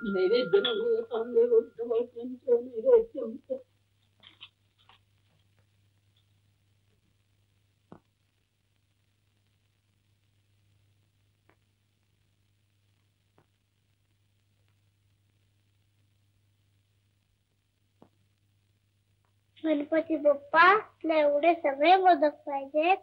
नैवेद्य नैवेद्य गणपती बाप्पा तुला एवढे सगळे मोदक पाहिजेत.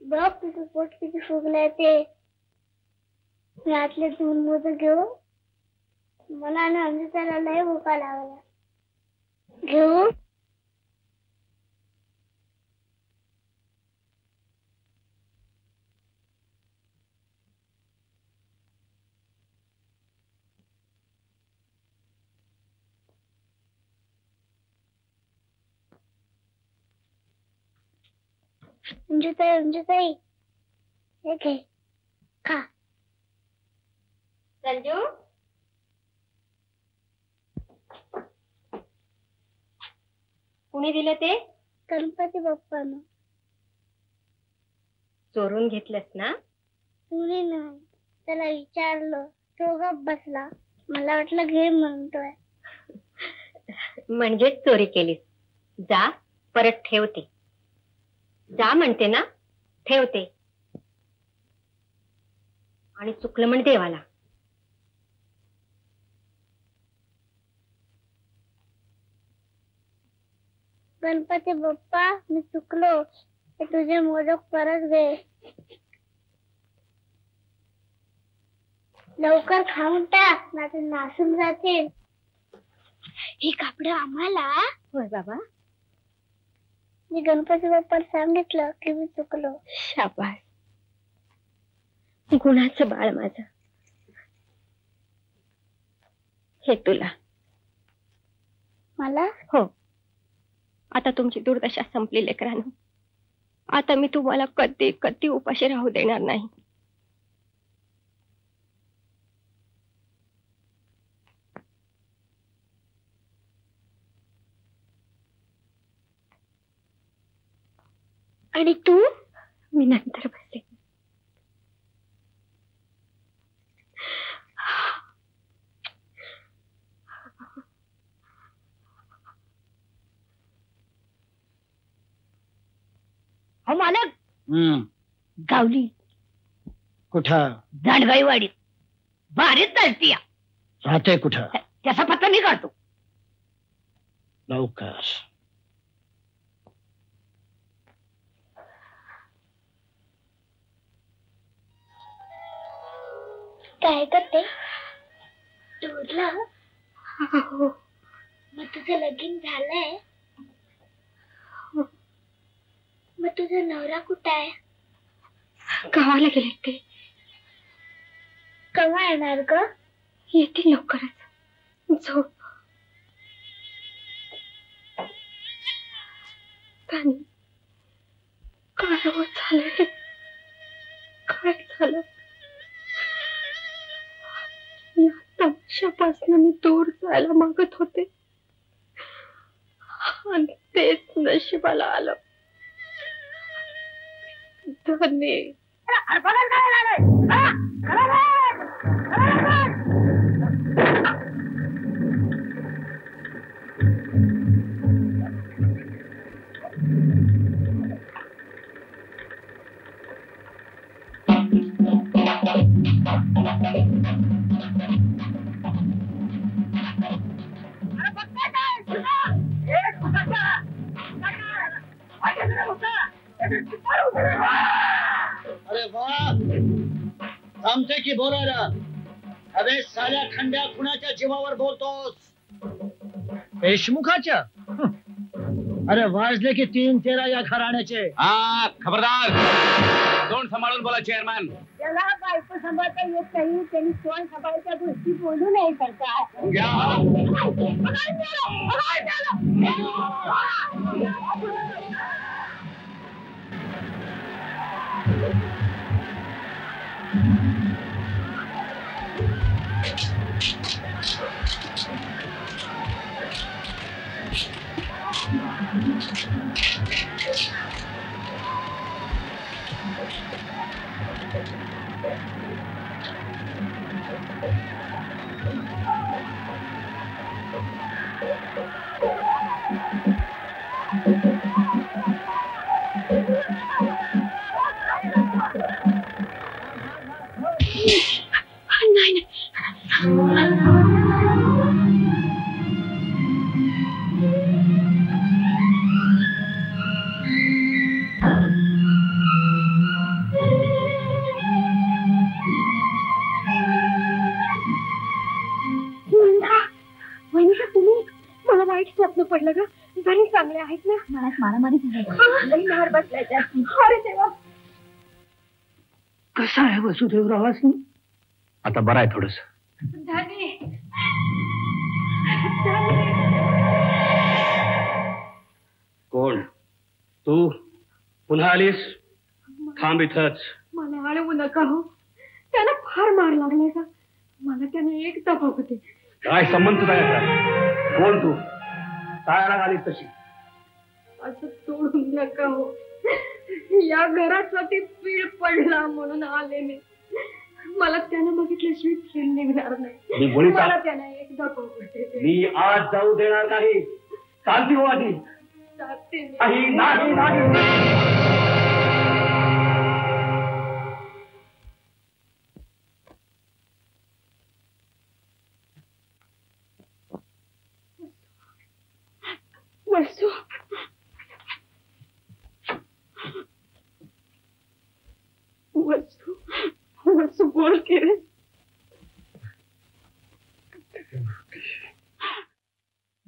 बघ तुझं पोट किती फुगलंय ते. यातले 2 मोदक घेऊ. मला आणि अमृताला लय भुका लागला. घेऊ. अंजुताई हे घे खा. संजू कुणी दिले ते? गणपती बाप्पानं. चोरून घेतलंस ना? कुणी नाही, त्याला विचारलं तो गप्प बसला. मला वाटलं घे म्हणतोय. म्हणजे चोरी केलीस. जा परत ठेवते. जा म्हणते ना, ठेवते. आणि चुकलं म्हण देवाला. गणपती बाप्पा मी चुकलो. तुझे मोदक परत घे. लवकर खाऊन टाक, नाहीतर नासून जातील. ही कापड आम्हाला. होय बाबा. मी गणपती बाप्पाला सांगितलं की मी चुकलो. शाबास. गुणाचं बाळ माझं. हे तुला. मला? हो. आता तुमची दुर्दशा संपली लेकरांनो. आता मी तुम्हाला कधी कधी उपाशी राहू देणार नाही. आणि तू? मी नंतर बसे. हो मालक. गावली कुठं? दांडगाईवाडीत. भारीच चालती. राहते कुठं? त्याचा पत्ता मी काढतो. लवकर. काय करते? दूरला. मग तुझं लगीन झालंय? मग तुझा नवरा कुठं आहे? गावाला गेले ते. केव्हा येणार ग? येतील लवकरच. झोप. काय झालंय? काय झालं? या तमाशापासून मी दूर जायला मागत होते आणि तेच नशिबाला आलं. धन्य. अरे वाह, थांबते की बोलायला? अबे साल्या खंड्या कुणाच्या जीवावर बोलतोस? देशमुखाच्या? अरे वाजले की 3-13 या घराण्याचे. हा खबरदार. तोंड सांभाळून बोला चेअरमॅन. त्याला बायको सांभाळता येत नाही, त्यांनी तोंड सांभाळायच्या गोष्टी बोलू नये सरकार. मला वाईट स्वप्न पडलं ग. घरी चांगले आहेत ना? मला मारामारी झाली. लहार बसल्याच्या. अरे देवा. कसा आहे वसुदेवरावास? आता बरं आहे थोडस. कोण तू? पुन्हा आलीस? थांब इथंच. मला अडवू नका हो. त्याला फार मार लागलाय का? मला त्याने एक होते. काय संबंध तुझा याचा? कोण तू? काय राग आलीस तशी? असं सोडून नका हो. या घरासाठी पीळ पडला म्हणून आले मी. मला त्यानं बघितल्याशिवाय खेळ निघणार नाही. मला त्यानं एकदा होते. मी आज जाऊ देणार नाही. शांती हो आधी. नाही नाही नाही. वसू वसू वसू बोल के रे.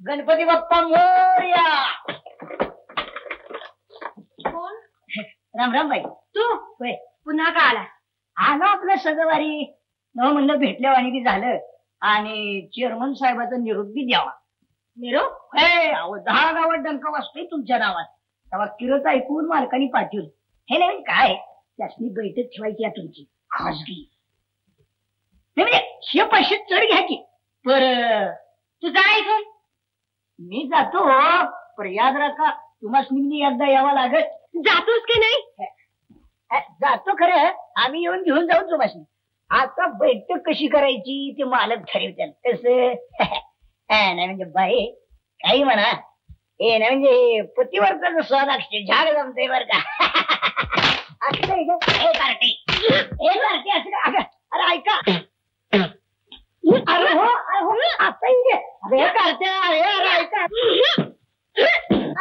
गणपती बाप्पा मोरया. कोण? राम राम बाई. तू होय. पुन्हा का आला? आलो आपलं सगळवारी. न म्हणलं भेटल्यावाणी बी झालं आणि चेअरमन साहेबाचा निरोप बी द्यावा. निरोप? 10 गावात डंका वाजतोय तुमच्या नावात. तेव्हा किरत ऐकून मालकानी पाठवलं. हे नाही काय त्यासनी बैठक ठेवायची आहे तुमची खासगी. नाही म्हणजे 500 चढ घ्या की. पर तू जा इथून. मी जातो पर याद राखा तुम्हाला एकदा यावं लागत. जातोस की नाही? जातो खरं. आम्ही येऊन घेऊन जाऊ तुम्हाला. आता बैठक कशी करायची ते मालक ठरवतात. कसं नाही म्हणजे बाई काही म्हणा. हे नाही म्हणजे पतीवरचा स्वाद असते झाड जमते बर का. असं हे पार्टी असं का? अरे ऐका. अरे हो आता हे करते. अरे ऐका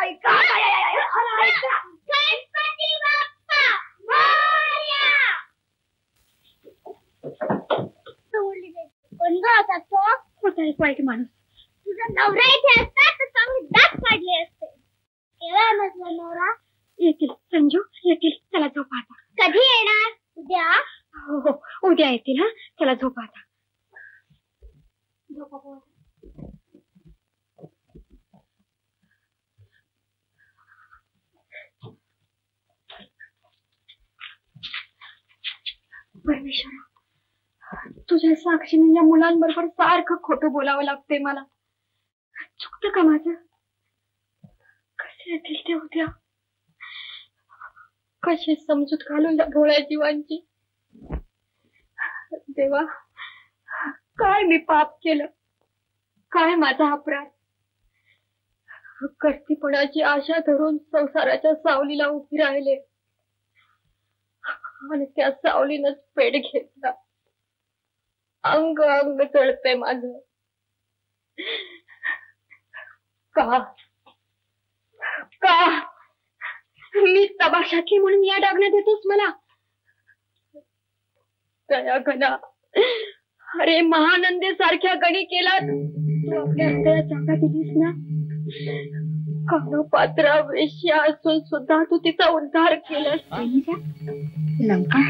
ऐका. अरे ऐका. गणपती बाप्पा मोरया. कोण ग होता तो? होता एक वाईट माणूस. तुझा नवरा इथे असता तर चांगले दात काढले असते. केव्हा नसला नवरा? येतील संजू येतील. चला झोपा आता. कधी येणार? उद्या? हो हो उद्या येतील. हा चला झोपा आता. झोपा. परमेश्वरा तुझ्या साक्षीने या मुलांबरोबर सारखं खोटं बोलावं लागतंय मला. चुकतं का माझं? कसे येतील ते उद्या? कशी समजूत घालून या भोळ्या जीवांची. देवा काय मी पाप केलं? काय माझा अपराध? कर्तीपणाची आशा धरून संसाराच्या सावलीला उभी राहिले आणि त्या सावलीनच पेट घेतला. अंग अंग चढतंय माझं. का का मी तमाशातली म्हणून या डागण्यात येतोस मला? दया गणा. अरे महानंदे सारख्या गणी केला तू आपल्या हृदयात जागा दिलीस ना. कानोपात्रा वेश्या असून सुद्धा तू तिचा उद्धार केलास. लंका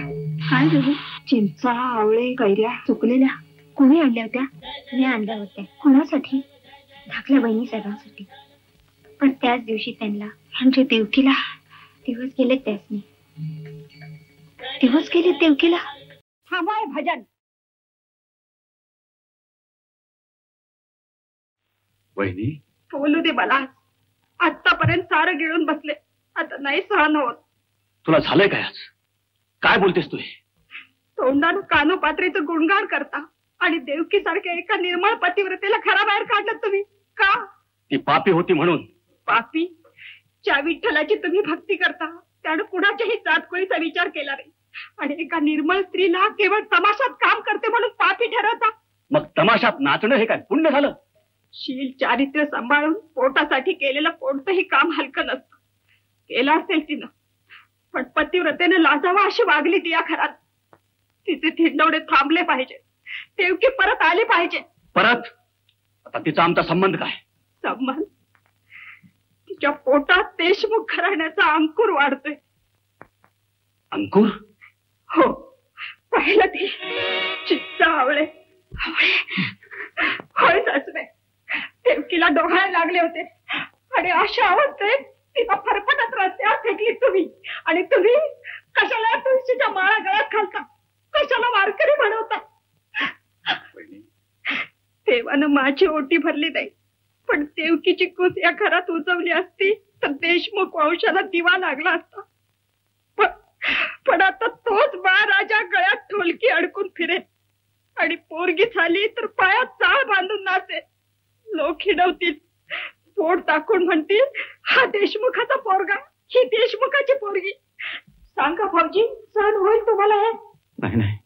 काय झालं? चिंचा आवळे कैऱ्या चुकलेल्या कोणी आणल्या होत्या? मी आणल्या होत्या. कोणासाठी? धाकल्या बहिणी साहेबांसाठी. पण त्याच दिवशी त्यांना म्हणजे देवकीला दिवस गेले. त्यासनी दिवस गेले देवकीला. थांबाय भजन. वहिनी बोलू दे मला. आतापर्यंत सारं गिळून बसले. आता नाही सहन होत. तुला झालंय काय आज? काय बोलतेस तू? तोंडानं कानोपात्रीचं गुणगान करता आणि देवकी सारख्या एका निर्मळ पतिव्रतेला घराबाहेर काढलं तुम्ही का? ती पापी होती म्हणून. पापी? ज्या विठ्ठलाची तुम्ही भक्ती करता त्यानं कुणाच्याही जातकुळीचा विचार केला नाही आणि एका निर्मळ स्त्रीला केवळ तमाशात काम करते म्हणून पापी ठरवता. मग तमाशात नाचणं हे काय पुण्य झालं? शील चारित्र्य सांभाळून पोटासाठी केलेलं कोणतंही काम हलकं नसतं. केलं असेल तिनं, पण पतिव्रतेने लाजावा अशी वागली ती या घरात. तिचे थिंडवडे थांबले पाहिजे. देवकी परत आली पाहिजे. परत? आता तिचा आमचा संबंध काय? संबंध? तिच्या पोटात देशमुख घराण्याचा अंकुर वाढतोय. अंकुर? हो, पाहिलं ती चित्ता आवळे. होय सासूबाई, देवकीला डोहाळे लागले होते आणि अशा अवस्थेत तिला फरफटत रस्त्यावर फेकली तुम्ही. आणि तुम्ही कशाला तुळशीच्या माळा गळ्यात घालता, कशाला वारकरी बनवता. देवानं माझी ओटी भरली नाही, पण देवकीची कूस या घरात उजवली असती तर देशमुख वंशाला दिवा लागला असता. पण आता तोच राजा गळ्यात ढोलकी अडकून फिरेल आणि पोरगी झाली तर पायात चाळ बांधून नाचेल. लोक हिडवतील, पोट टाकून म्हणतील हा देशमुखाचा पोरगा, ही देशमुखाची पोरगी. सांगा भाऊजी, सहन होईल तुम्हाला हे? नाही नाही,